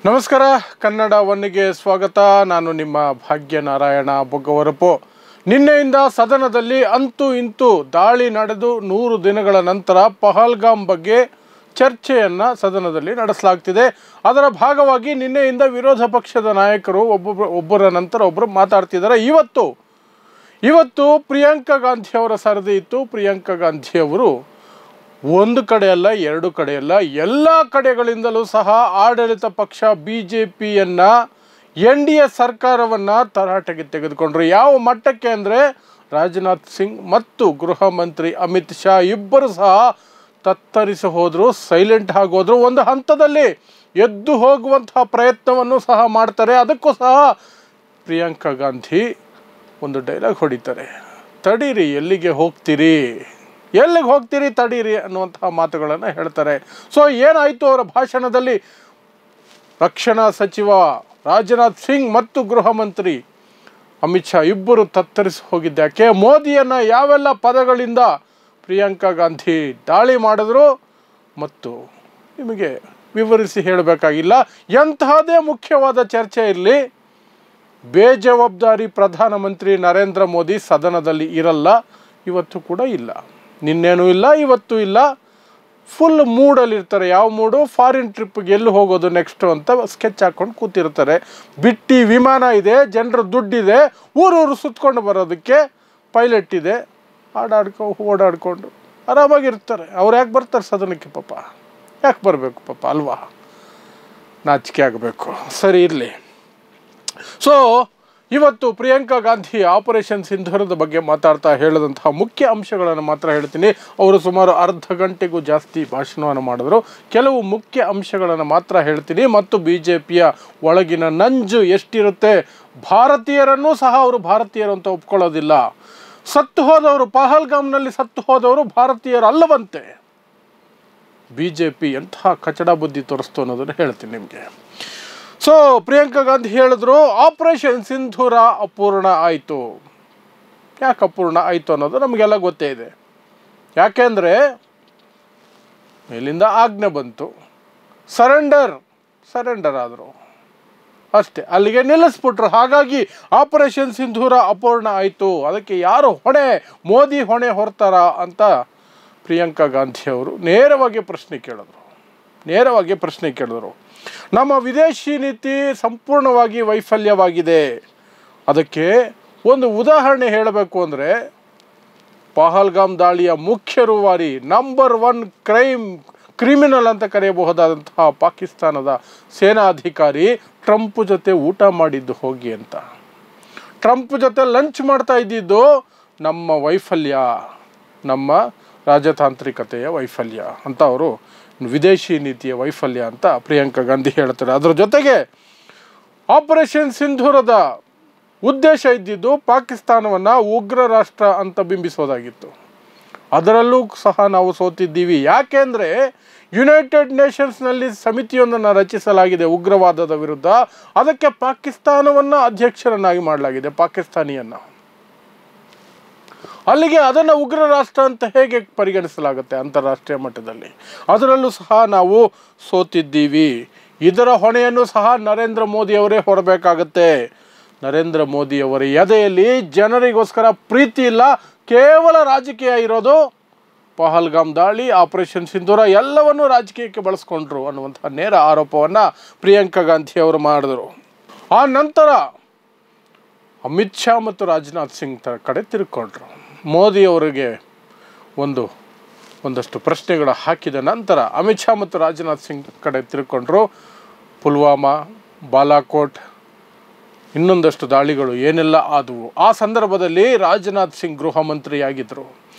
ನಮಸ್ಕಾರ. ಕನ್ನಡ ಒನ್ನಿಗೆ ಸ್ವಾಗತ. ನಾನು ನಿಮ್ಮ ಭಾಗ್ಯನಾರಾಯಣ ಬೊಗ್ಗವರಪು. ನಿನ್ನೆಯಿಂದ ಸದನದಲ್ಲಿ ಅಂತೂ ಇಂತೂ ದಾಳಿ ನಡೆದು 100 ದಿನಗಳ ನಂತರ ಪಹಲ್ಗಾಮ್ ಬಗ್ಗೆ ಚರ್ಚೆಯನ್ನು ಸದನದಲ್ಲಿ ನಡೆಸಲಾಗ್ತಿದೆ. ಅದರ ಭಾಗವಾಗಿ ನಿನ್ನೆಯಿಂದ ವಿರೋಧ ಪಕ್ಷದ ನಾಯಕರು ಒಬ್ಬರ ನಂತರ ಒಬ್ಬರು ಮಾತಾಡ್ತಿದ್ದಾರೆ. ಇವತ್ತು ಪ್ರಿಯಾಂಕಾ ಗಾಂಧಿ ಅವರ ಸರದಿ ಇತ್ತು. ಪ್ರಿಯಾಂಕಾ ಗಾಂಧಿಯವರು ಒಂದು ಕಡೆಯಲ್ಲ, ಎರಡು ಕಡೆಯಲ್ಲ, ಎಲ್ಲ ಕಡೆಗಳಿಂದಲೂ ಸಹ ಆಡಳಿತ ಪಕ್ಷ BJPಯನ್ನು NDA ಸರ್ಕಾರವನ್ನು ತರಾಟೆಗೆ ತೆಗೆದುಕೊಂಡ್ರು. ಯಾವ ಮಟ್ಟಕ್ಕೆ ಅಂದರೆ ರಾಜನಾಥ್ ಸಿಂಗ್ ಮತ್ತು ಗೃಹ ಮಂತ್ರಿ ಅಮಿತ್ ಶಾ ಇಬ್ಬರು ಸಹ ತತ್ತರಿಸಿ ಹೋದರು, ಸೈಲೆಂಟ್ ಆಗೋದ್ರು. ಒಂದು ಹಂತದಲ್ಲಿ ಎದ್ದು ಹೋಗುವಂತಹ ಪ್ರಯತ್ನವನ್ನು ಸಹ ಮಾಡ್ತಾರೆ. ಅದಕ್ಕೂ ಸಹ ಪ್ರಿಯಾಂಕಾ ಗಾಂಧಿ ಒಂದು ಡೈಲಾಗ್ ಹೊಡಿತಾರೆ, ತಡೀರಿ, ಎಲ್ಲಿಗೆ ಹೋಗ್ತೀರಿ ತಡೀರಿ ಅನ್ನುವಂತಹ ಮಾತುಗಳನ್ನು ಹೇಳ್ತಾರೆ. ಸೊ ಏನಾಯಿತು ಅವರ ಭಾಷಣದಲ್ಲಿ? ರಕ್ಷಣಾ ಸಚಿವ ರಾಜನಾಥ್ ಸಿಂಗ್ ಮತ್ತು ಗೃಹ ಮಂತ್ರಿ ಅಮಿತ್ ಶಾ ಇಬ್ಬರು ತತ್ತರಿಸಿ ಹೋಗಿದ್ದಕ್ಕೆ ಮೋದಿಯನ್ನು ಯಾವೆಲ್ಲ ಪದಗಳಿಂದ ಪ್ರಿಯಾಂಕಾ ಗಾಂಧಿ ದಾಳಿ ಮಾಡಿದ್ರು ಮತ್ತು ನಿಮಗೆ ವಿವರಿಸಿ ಹೇಳಬೇಕಾಗಿಲ್ಲ. ಎಂತಹದೇ ಮುಖ್ಯವಾದ ಚರ್ಚೆ ಇರಲಿ, ಬೇಜವಾಬ್ದಾರಿ ಪ್ರಧಾನಮಂತ್ರಿ ನರೇಂದ್ರ ಮೋದಿ ಸದನದಲ್ಲಿ ಇರಲ್ಲ. ಇವತ್ತು ಕೂಡ ಇಲ್ಲ, ನಿನ್ನೇನೂ ಇಲ್ಲ, ಇವತ್ತು ಇಲ್ಲ. ಫುಲ್ ಮೂಡಲ್ಲಿರ್ತಾರೆ. ಯಾವ ಮೂಡು? ಫಾರಿನ್ ಟ್ರಿಪ್ಗೆ ಎಲ್ಲಿ ಹೋಗೋದು ನೆಕ್ಸ್ಟು ಅಂತ ಸ್ಕೆಚ್ ಹಾಕ್ಕೊಂಡು ಕೂತಿರ್ತಾರೆ. ಬಿಟ್ಟಿ ವಿಮಾನ ಇದೆ, ಜನರ ದುಡ್ಡಿದೆ, ಊರೂರು ಸುತ್ಕೊಂಡು ಬರೋದಕ್ಕೆ ಪೈಲಟ್ ಇದೆ, ಓಡಾಡ್ಕೊಂಡು ಆರಾಮಾಗಿರ್ತಾರೆ. ಅವ್ರು ಯಾಕೆ ಬರ್ತಾರೆ ಸದನಕ್ಕೆ? ಪಾಪ ಯಾಕೆ ಬರಬೇಕು ಪಾಪ, ಅಲ್ವಾ? ನಾಚಿಕೆ ಆಗಬೇಕು. ಸರಿ, ಇರಲಿ. ಸೊ ಇವತ್ತು ಪ್ರಿಯಾಂಕಾ ಗಾಂಧಿ ಆಪರೇಷನ್ ಸಿಂಧೂರದ ಬಗ್ಗೆ ಮಾತಾಡ್ತಾ ಹೇಳಿದಂತಹ ಮುಖ್ಯ ಅಂಶಗಳನ್ನು ಮಾತ್ರ ಹೇಳ್ತೀನಿ. ಅವರು ಸುಮಾರು ಅರ್ಧ ಗಂಟೆಗೂ ಜಾಸ್ತಿ ಭಾಷಣವನ್ನು ಮಾಡಿದ್ರು. ಕೆಲವು ಮುಖ್ಯ ಅಂಶಗಳನ್ನು ಮಾತ್ರ ಹೇಳ್ತೀನಿ. ಮತ್ತು BJPಯ ಒಳಗಿನ ನಂಜು ಎಷ್ಟಿರುತ್ತೆ, ಭಾರತೀಯರನ್ನೂ ಸಹ ಅವರು ಭಾರತೀಯರು ಅಂತ ಒಪ್ಕೊಳ್ಳೋದಿಲ್ಲ. ಪಹಲ್ಗಾಮ್ನಲ್ಲಿ ಸತ್ತು ಹೋದವರು ಭಾರತೀಯರಲ್ಲವಂತೆ. BJP ಎಂತಹ ಕಚಡ ಬುದ್ಧಿ ತೋರಿಸ್ತು ಅನ್ನೋದನ್ನು ಹೇಳ್ತೀನಿ ನಿಮಗೆ. ಸೊ ಪ್ರಿಯಾಂಕಾ ಗಾಂಧಿ ಹೇಳಿದ್ರು, ಆಪರೇಷನ್ ಸಿಂಧೂರ ಅಪೂರ್ಣ ಆಯಿತು. ಯಾಕೆ ಅಪೂರ್ಣ ಆಯಿತು ಅನ್ನೋದು ನಮಗೆಲ್ಲ ಗೊತ್ತೇ ಇದೆ. ಯಾಕೆಂದರೆ ಮೇಲಿಂದ ಆಜ್ಞೆ ಬಂತು, ಸರೆಂಡರ್ ಆದರು ಅಷ್ಟೇ, ಅಲ್ಲಿಗೆ ನಿಲ್ಲಿಸ್ಬಿಟ್ರು. ಹಾಗಾಗಿ ಆಪರೇಷನ್ ಸಿಂಧೂರ ಅಪೂರ್ಣ ಆಯಿತು. ಅದಕ್ಕೆ ಯಾರು ಹೊಣೆ? ಮೋದಿ ಹೊಣೆ ಹೊರ್ತಾರ ಅಂತ ಪ್ರಿಯಾಂಕಾ ಗಾಂಧಿ ಅವರು ನೇರವಾಗಿ ಪ್ರಶ್ನೆ ಕೇಳಿದ್ರು. ನಮ್ಮ ವಿದೇಶಿ ನೀತಿ ಸಂಪೂರ್ಣವಾಗಿ ವೈಫಲ್ಯವಾಗಿದೆ. ಅದಕ್ಕೆ ಒಂದು ಉದಾಹರಣೆ ಹೇಳಬೇಕು ಅಂದರೆ, ಪಹಲ್ಗಾಮ್ ದಾಳಿಯ ಮುಖ್ಯ ರೂವಾರಿ, ನಂಬರ್ 1 ಕ್ರಿಮಿನಲ್ ಅಂತ ಕರೆಯಬಹುದಾದಂತಹ ಪಾಕಿಸ್ತಾನದ ಸೇನಾಧಿಕಾರಿ ಟ್ರಂಪ್ ಜೊತೆ ಊಟ ಮಾಡಿದ್ದು ಹೋಗಿ ಅಂತ, ಟ್ರಂಪ್ ಜೊತೆ ಲಂಚ್ ಮಾಡ್ತಾ ಇದ್ದಿದ್ದು ನಮ್ಮ ವೈಫಲ್ಯ, ನಮ್ಮ ರಾಜತಾಂತ್ರಿಕತೆಯ ವೈಫಲ್ಯ ಅಂತ ಅವರು, ವಿದೇಶಿ ನೀತಿಯ ವೈಫಲ್ಯ ಅಂತ ಪ್ರಿಯಾಂಕಾ ಗಾಂಧಿ ಹೇಳ್ತಾರೆ. ಅದರ ಜೊತೆಗೆ ಆಪರೇಷನ್ ಸಿಂಧೂರದ ಉದ್ದೇಶ ಇದ್ದಿದ್ದು ಪಾಕಿಸ್ತಾನವನ್ನು ಉಗ್ರ ರಾಷ್ಟ್ರ ಅಂತ ಬಿಂಬಿಸೋದಾಗಿತ್ತು. ಅದರಲ್ಲೂ ಸಹ ನಾವು ಸೋತಿದ್ದೀವಿ. ಯಾಕೆಂದರೆ ಯುನೈಟೆಡ್ ನೇಷನ್ಸ್ನಲ್ಲಿ ಸಮಿತಿಯೊಂದನ್ನು ರಚಿಸಲಾಗಿದೆ ಉಗ್ರವಾದದ ವಿರುದ್ಧ. ಅದಕ್ಕೆ ಪಾಕಿಸ್ತಾನವನ್ನು ಅಧ್ಯಕ್ಷರನ್ನಾಗಿ ಮಾಡಲಾಗಿದೆ, ಪಾಕಿಸ್ತಾನಿಯನ್ನು. ಅಲ್ಲಿಗೆ ಅದನ್ನು ಉಗ್ರ ರಾಷ್ಟ್ರ ಅಂತ ಹೇಗೆ ಪರಿಗಣಿಸಲಾಗುತ್ತೆ ಅಂತಾರಾಷ್ಟ್ರೀಯ ಮಟ್ಟದಲ್ಲಿ? ಅದರಲ್ಲೂ ಸಹ ನಾವು ಸೋತಿದ್ದೀವಿ. ಇದರ ಹೊಣೆಯನ್ನು ಸಹ ನರೇಂದ್ರ ಮೋದಿಯವರೇ ಹೊರಬೇಕಾಗತ್ತೆ. ನರೇಂದ್ರ ಮೋದಿಯವರ ಎದೆಯಲ್ಲಿ ಜನರಿಗೋಸ್ಕರ ಪ್ರೀತಿ ಇಲ್ಲ, ಕೇವಲ ರಾಜಕೀಯ ಇರೋದು. ಪಹಲ್ಗಾಮ್ ದಾಳಿ, ಆಪರೇಷನ್ ಸಿಂಧೂರ ಎಲ್ಲವನ್ನೂ ರಾಜಕೀಯಕ್ಕೆ ಬಳಸ್ಕೊಂಡ್ರು ಅನ್ನುವಂಥ ನೇರ ಆರೋಪವನ್ನು ಪ್ರಿಯಾಂಕಾ ಗಾಂಧಿ ಅವರು ಮಾಡಿದರು. ಆ ನಂತರ ಅಮಿತ್ ಶಾ ಮತ್ತು ರಾಜನಾಥ್ ಸಿಂಗ್ ಕಡೆ ತಿರುಗಿಕೊಂಡ್ರು. ಮೋದಿಯವರಿಗೆ ಒಂದಷ್ಟು ಪ್ರಶ್ನೆಗಳು ಹಾಕಿದ ನಂತರ ಅಮಿತ್ ಶಾ ಮತ್ತು ರಾಜನಾಥ್ ಸಿಂಗ್ ಕಡೆ ತಿರುಗಿಕೊಂಡ್ರು. ಪುಲ್ವಾಮಾ, ಬಾಲಾಕೋಟ್, ಇನ್ನೊಂದಷ್ಟು ದಾಳಿಗಳು ಏನೆಲ್ಲ ಆದವು. ಆ ಸಂದರ್ಭದಲ್ಲಿ ರಾಜನಾಥ್ ಸಿಂಗ್ ಗೃಹ ಮಂತ್ರಿಯಾಗಿದ್ದರು.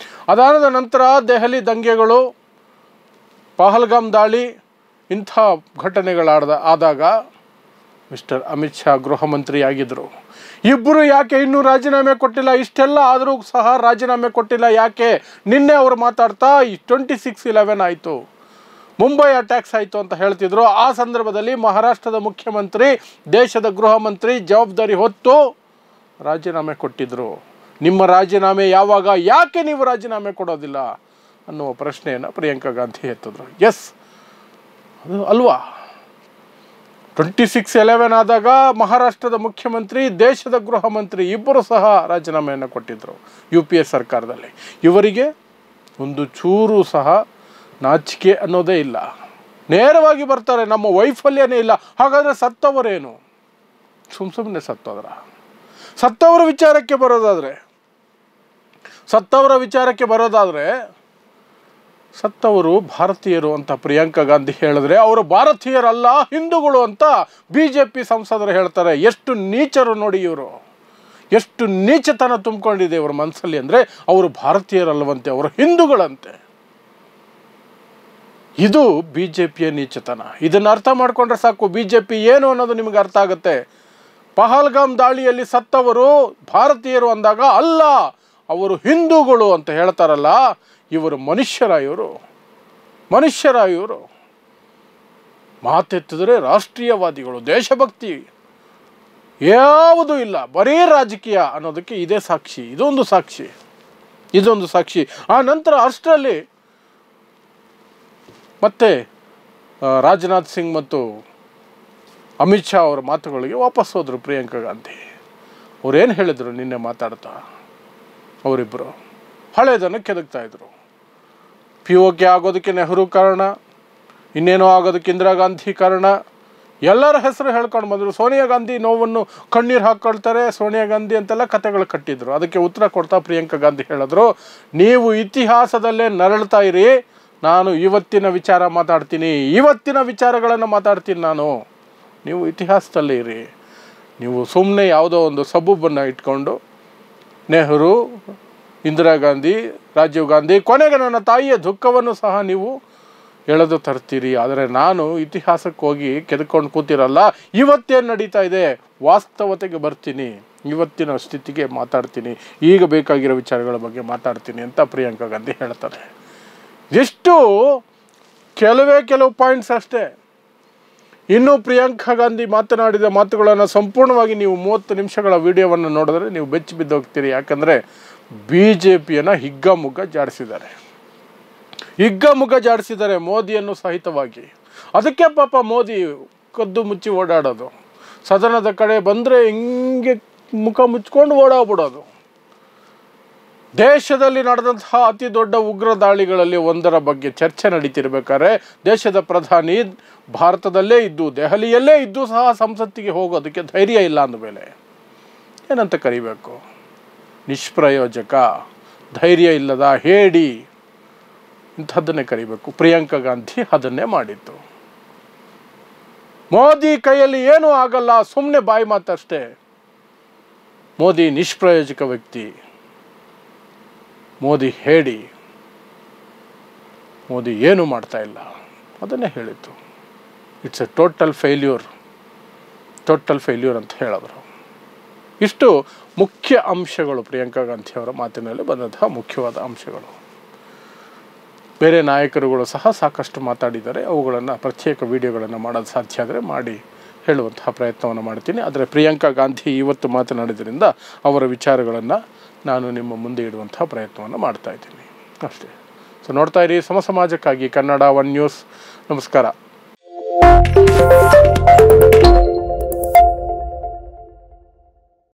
ಅದಾದ ನಂತರ ದೆಹಲಿ ದಂಗೆಗಳು, ಪಹಲ್ಗಾಮ್ ದಾಳಿ, ಇಂಥ ಘಟನೆಗಳಾದಾಗ ಮಿಸ್ಟರ್ ಅಮಿತ್ ಶಾ ಗೃಹ ಮಂತ್ರಿಯಾಗಿದ್ದರು. ಇಬ್ಬರು ಯಾಕೆ ಇನ್ನೂ ರಾಜೀನಾಮೆ ಕೊಟ್ಟಿಲ್ಲ? ಇಷ್ಟೆಲ್ಲ ಆದರೂ ಸಹ ರಾಜೀನಾಮೆ ಕೊಟ್ಟಿಲ್ಲ ಯಾಕೆ? ನಿನ್ನೆ ಅವರು ಮಾತಾಡ್ತಾ 26/11 ಆಯಿತು, ಮುಂಬೈ ಅಟ್ಯಾಕ್ಸ್ ಆಯಿತು ಅಂತ ಹೇಳ್ತಿದ್ರು. ಆ ಸಂದರ್ಭದಲ್ಲಿ ಮಹಾರಾಷ್ಟ್ರದ ಮುಖ್ಯಮಂತ್ರಿ, ದೇಶದ ಗೃಹ ಮಂತ್ರಿ ಜವಾಬ್ದಾರಿ ಹೊತ್ತು ರಾಜೀನಾಮೆ ಕೊಟ್ಟಿದ್ದರು. ನಿಮ್ಮ ರಾಜೀನಾಮೆ ಯಾವಾಗ? ಯಾಕೆ ನೀವು ರಾಜೀನಾಮೆ ಕೊಡೋದಿಲ್ಲ ಅನ್ನುವ ಪ್ರಶ್ನೆಯನ್ನು ಪ್ರಿಯಾಂಕಾ ಗಾಂಧಿ ಎತ್ತಿದ್ರು. ಎಸ್, ಅದು ಅಲ್ವಾ? 26/11 ಆದಾಗ ಮಹಾರಾಷ್ಟ್ರದ ಮುಖ್ಯಮಂತ್ರಿ, ದೇಶದ ಗೃಹ ಮಂತ್ರಿ ಇಬ್ಬರು ಸಹ ರಾಜೀನಾಮೆಯನ್ನು ಕೊಟ್ಟಿದ್ದರು UPA ಸರ್ಕಾರದಲ್ಲಿ. ಇವರಿಗೆ ಒಂದು ಚೂರು ಸಹ ನಾಚಿಕೆ ಅನ್ನೋದೇ ಇಲ್ಲ. ನೇರವಾಗಿ ಬರ್ತಾರೆ, ನಮ್ಮ ವೈಫಲ್ಯನೇ ಇಲ್ಲ. ಹಾಗಾದರೆ ಸತ್ತವರೇನು? ಸುಮ್ಮನೆ ಸತ್ತೋದ್ರ? ಸತ್ತವರ ವಿಚಾರಕ್ಕೆ ಬರೋದಾದರೆ ಸತ್ತವರು ಭಾರತೀಯರು ಅಂತ ಪ್ರಿಯಾಂಕಾ ಗಾಂಧಿ ಹೇಳಿದ್ರೆ ಅವರು ಭಾರತೀಯರಲ್ಲ, ಹಿಂದೂಗಳು ಅಂತ BJP ಸಂಸದರು ಹೇಳ್ತಾರೆ. ಎಷ್ಟು ನೀಚರು ನೋಡಿ ಇವರು, ಎಷ್ಟು ನೀಚತನ ತುಂಬಿಕೊಂಡಿದೆ ಇವರ ಮನಸ್ಸಲ್ಲಿ ಅಂದರೆ ಅವರು ಭಾರತೀಯರಲ್ಲವಂತೆ, ಅವರು ಹಿಂದೂಗಳಂತೆ. ಇದು BJPಯ ನೀಚತನ. ಇದನ್ನು ಅರ್ಥ ಮಾಡಿಕೊಂಡ್ರೆ ಸಾಕು, BJP ಏನು ಅನ್ನೋದು ನಿಮಗೆ ಅರ್ಥ ಆಗುತ್ತೆ. ಪಹಲ್ಗಾಮ್ ದಾಳಿಯಲ್ಲಿ ಸತ್ತವರು ಭಾರತೀಯರು ಅಂದಾಗ ಅಲ್ಲ, ಅವರು ಹಿಂದೂಗಳು ಅಂತ ಹೇಳ್ತಾರಲ್ಲ, ಇವರು ಮನುಷ್ಯರ ಇವರು ಮಾತೆತ್ತಿದ್ರೆ ರಾಷ್ಟ್ರೀಯವಾದಿಗಳು, ದೇಶಭಕ್ತಿ ಯಾವುದೂ ಇಲ್ಲ, ಬರೀ ರಾಜಕೀಯ ಅನ್ನೋದಕ್ಕೆ ಇದೇ ಸಾಕ್ಷಿ. ಇದೊಂದು ಸಾಕ್ಷಿ. ಆ ನಂತರ ಅಷ್ಟರಲ್ಲಿ ಮತ್ತೆ ರಾಜನಾಥ್ ಸಿಂಗ್ ಮತ್ತು ಅಮಿತ್ ಶಾ ಅವರ ಮಾತುಗಳಿಗೆ ವಾಪಸ್ ಹೋದರು ಪ್ರಿಯಾಂಕಾ ಗಾಂಧಿ. ಅವ್ರೇನು ಹೇಳಿದರು ನಿನ್ನೆ ಮಾತಾಡ್ತಾ? ಅವರಿಬ್ಬರು ಹಳೇದನ್ನು ಕೆದಕ್ತಾ ಇದ್ರು. POK ಆಗೋದಕ್ಕೆ ನೆಹರು ಕಾರಣ, ಇನ್ನೇನೋ ಆಗೋದಕ್ಕೆ ಇಂದಿರಾ ಗಾಂಧಿ ಕಾರಣ, ಎಲ್ಲರ ಹೆಸರು ಹೇಳ್ಕೊಂಡು ಬಂದರು. ಸೋನಿಯಾ ಗಾಂಧಿ ನೋವನ್ನು ಕಣ್ಣೀರು ಹಾಕ್ಕೊಳ್ತಾರೆ, ಸೋನಿಯಾ ಗಾಂಧಿ ಅಂತೆಲ್ಲ ಕತೆಗಳು ಕಟ್ಟಿದ್ರು. ಅದಕ್ಕೆ ಉತ್ತರ ಕೊಡ್ತಾ ಪ್ರಿಯಾಂಕಾ ಗಾಂಧಿ ಹೇಳಿದ್ರು, ನೀವು ಇತಿಹಾಸದಲ್ಲೇ ನರಳ್ತಾ ಇರಿ, ನಾನು ಇವತ್ತಿನ ವಿಚಾರಗಳನ್ನು ಮಾತಾಡ್ತೀನಿ ನಾನು. ನೀವು ಇತಿಹಾಸದಲ್ಲೇ ಇರಿ. ನೀವು ಸುಮ್ಮನೆ ಯಾವುದೋ ಒಂದು ಸಬೂಬನ್ನು ಇಟ್ಕೊಂಡು ನೆಹರು, ಇಂದಿರಾ ಗಾಂಧಿ, ರಾಜೀವ್ ಗಾಂಧಿ, ಕೊನೆಗೆ ನನ್ನ ತಾಯಿಯ ದುಃಖವನ್ನು ಸಹ ನೀವು ಎಳೆದು ತರ್ತೀರಿ. ಆದರೆ ನಾನು ಇತಿಹಾಸಕ್ಕೆ ಹೋಗಿ ಕೆದ್ಕೊಂಡು ಕೂತಿರಲ್ಲ. ಇವತ್ತೇನು ನಡೀತಾ ಇದೆ ವಾಸ್ತವತೆಗೆ ಬರ್ತೀನಿ, ಇವತ್ತಿನ ಸ್ಥಿತಿಗೆ ಮಾತಾಡ್ತೀನಿ, ಈಗ ಬೇಕಾಗಿರೋ ವಿಚಾರಗಳ ಬಗ್ಗೆ ಮಾತಾಡ್ತೀನಿ ಅಂತ ಪ್ರಿಯಾಂಕಾ ಗಾಂಧಿ ಹೇಳ್ತಾರೆ. ಎಷ್ಟು ಕೆಲವು ಪಾಯಿಂಟ್ಸ್ ಅಷ್ಟೇ. ಇನ್ನು ಪ್ರಿಯಾಂಕಾ ಗಾಂಧಿ ಮಾತನಾಡಿದ ಮಾತುಗಳನ್ನು ಸಂಪೂರ್ಣವಾಗಿ ನೀವು 30 ನಿಮಿಷಗಳ ವಿಡಿಯೋವನ್ನು ನೋಡಿದ್ರೆ ನೀವು ಬೆಚ್ಚಿ ಬಿದ್ದೋಗ್ತೀರಿ. ಯಾಕಂದರೆ BJPಯನ್ನು ಹಿಗ್ಗಾಮುಗ್ಗ ಜಾಡಿಸಿದ್ದಾರೆ ಮೋದಿಯನ್ನು ಸಹಿತವಾಗಿ. ಅದಕ್ಕೆ ಪಾಪ ಮೋದಿ ಕದ್ದು ಮುಚ್ಚಿ ಓಡಾಡೋದು, ಸದನದ ಕಡೆ ಬಂದರೆ ಹಿಂಗೆ ಮುಖ ಮುಚ್ಕೊಂಡು ಓಡಾಡ್ಬಿಡೋದು. ದೇಶದಲ್ಲಿ ನಡೆದಂತಹ ಅತಿ ದೊಡ್ಡ ಉಗ್ರ ದಾಳಿಗಳಲ್ಲಿ ಒಂದರ ಬಗ್ಗೆ ಚರ್ಚೆ ನಡೀತಿರ್ಬೇಕಾದ್ರೆ ದೇಶದ ಪ್ರಧಾನಿ ಭಾರತದಲ್ಲೇ ಇದ್ದು, ದೆಹಲಿಯಲ್ಲೇ ಇದ್ದು ಸಹ ಸಂಸತ್ತಿಗೆ ಹೋಗೋದಕ್ಕೆ ಧೈರ್ಯ ಇಲ್ಲ ಅಂದಮೇಲೆ ಏನಂತ ಕರಿಬೇಕು? ನಿಷ್ಪ್ರಯೋಜಕ, ಧೈರ್ಯ ಇಲ್ಲದ ಹೇಡಿ, ಇಂಥದ್ದನ್ನೇ ಕರಿಬೇಕು. ಪ್ರಿಯಾಂಕಾ ಗಾಂಧಿ ಅದನ್ನೇ ಮಾಡಿತ್ತು. ಮೋದಿ ಕೈಯಲ್ಲಿ ಏನೂ ಆಗಲ್ಲ, ಸುಮ್ಮನೆ ಬಾಯಿ ಮಾತಷ್ಟೇ. ಮೋದಿ ನಿಷ್ಪ್ರಯೋಜಕ ವ್ಯಕ್ತಿ, ಮೋದಿ ಹೇಡಿ, ಮೋದಿ ಏನೂ ಮಾಡ್ತಾ ಇಲ್ಲ, ಅದನ್ನೇ ಹೇಳಿತ್ತು. ಇಟ್ಸ್ ಎ ಟೋಟಲ್ ಫೇಲ್ಯೂರ್ ಅಂತ ಹೇಳಿದ್ರು. ಇಷ್ಟು ಮುಖ್ಯ ಅಂಶಗಳು ಪ್ರಿಯಾಂಕಾ ಗಾಂಧಿ ಅವರ ಮಾತಿನಲ್ಲಿ ಬಂದಂತಹ ಮುಖ್ಯವಾದ ಅಂಶಗಳು. ಬೇರೆ ನಾಯಕರುಗಳು ಸಹ ಸಾಕಷ್ಟು ಮಾತಾಡಿದ್ದಾರೆ. ಅವುಗಳನ್ನು ಪ್ರತ್ಯೇಕ ವಿಡಿಯೋಗಳನ್ನು ಮಾಡೋದು ಸಾಧ್ಯ ಆದರೆ ಮಾಡಿ ಹೇಳುವಂತಹ ಪ್ರಯತ್ನವನ್ನು ಮಾಡ್ತೀನಿ. ಆದರೆ ಪ್ರಿಯಾಂಕಾ ಗಾಂಧಿ ಇವತ್ತು ಮಾತನಾಡಿದ್ರಿಂದ ಅವರ ವಿಚಾರಗಳನ್ನು ನಾನು ನಿಮ್ಮ ಮುಂದೆ ಇಡುವಂತಹ ಪ್ರಯತ್ನವನ್ನು ಮಾಡ್ತಾಯಿದ್ದೀನಿ ಅಷ್ಟೇ. ಸೊ ನೋಡ್ತಾ ಇರಿ ಸಮಾಜಕ್ಕಾಗಿ ಕನ್ನಡ 1 ನ್ಯೂಸ್. ನಮಸ್ಕಾರ.